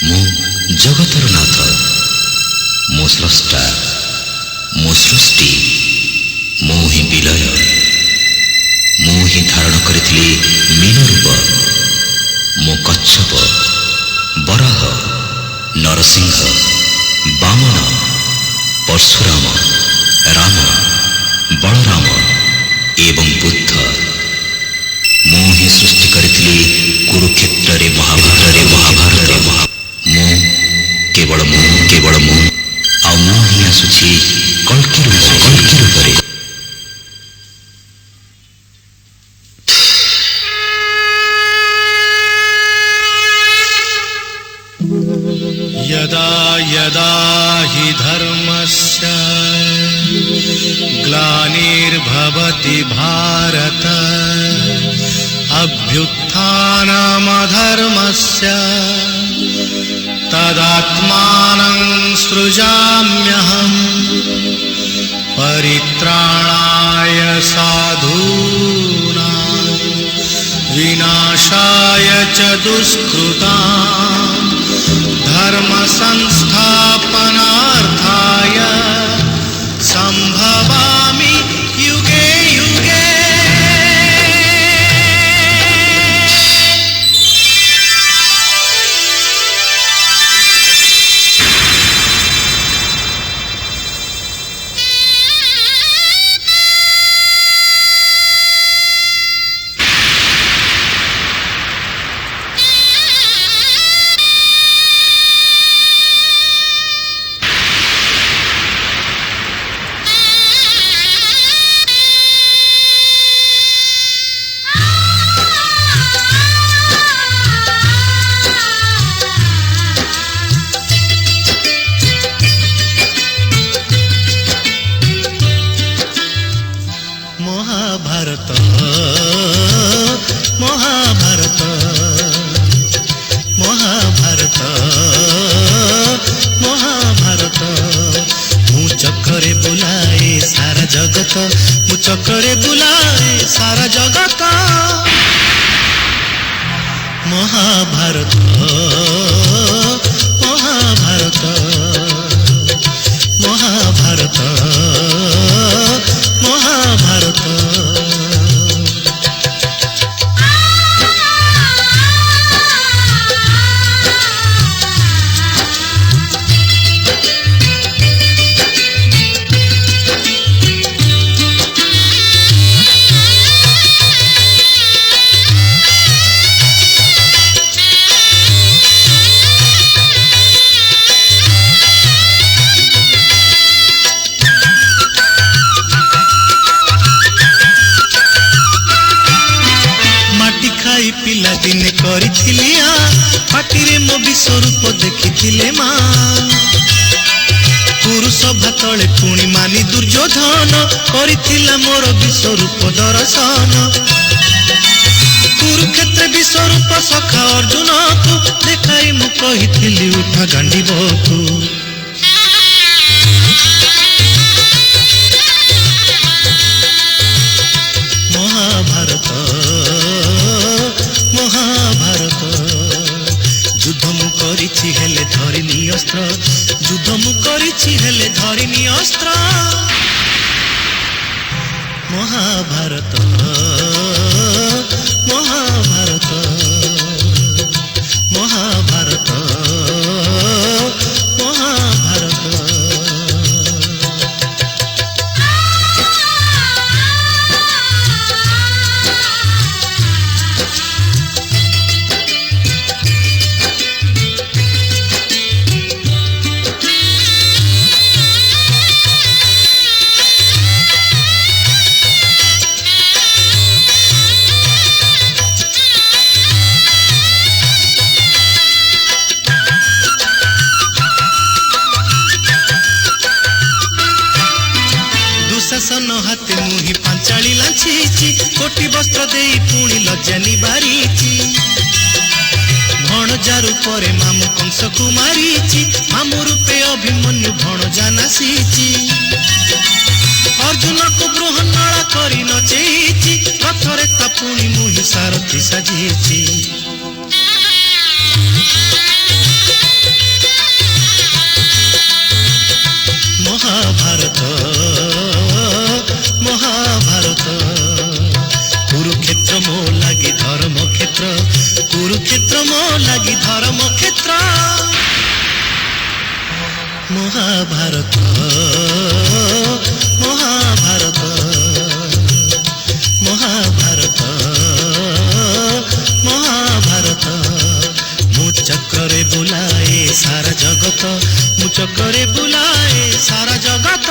मु जगतर नाथ मो स्रष्टा मो सृष्टि मु ही विलय मु ही धारण करिथिली मीन रूप मो कच्छप बराह नरसिंह बामन परशुराम राम बलराम एवं बुद्ध मु ही सृष्टि करिथिली कुरुक्षेत्र रे महाभारत मु केवल मु आ मु ही आसुछि कल्कि रूपरे यदा यदा हि धर्मस्य ग्लानिर्भवति भारत अभ्युत्थानमधर्मस्य तदात्मानं सृजाम्यहम् परित्राणाय साधूनां विनाशाय च दुष्कृतां धर्म संस्थापनार्थाय संभवामि युगे युगे। महाभारत मु चक्रे बुलाए सारा जगत मु चक्रे बुलाए सारा जगत महाभारत महाभारत महाभारत महाभारत पिला दिने करिथिलिया पाटिरे मो विश्वरूप देखिथिले मा पुरुष भातले पुणी मानी दुर्योधन करिथिला मोर विश्वरूप दर्शन कुरुक्षेत्र विश्वरूप सखा अर्जुन को देखाई मु कहिथिली उठा गांडीबकु महाभारत महाभारत युद्ध मु करिछि हेले धरिनी अस्त्र युद्ध मु करिछि हेले धरिनी अस्त्र महाभारत महाभारत महाभारत महाभारत शासन हाथे मुही पांचाली लांछी कोटी वस्त्र दे पुणी लज्जा निबारी भणजा रूपे मामु कंस कुमारी मामु रूपे अभिमन्यु भणजा नासी अर्जुन को बृहन्नला करी नचेची रथरे ता पुणी मुही सारथी साजी कुरुक्षेत्र मो लगी धर्म क्षेत्र महाभारत महाभारत महाभारत महाभारत मु चक्रे बुलाए सारा जगत मु चक्रे बुलाए सारा जगत।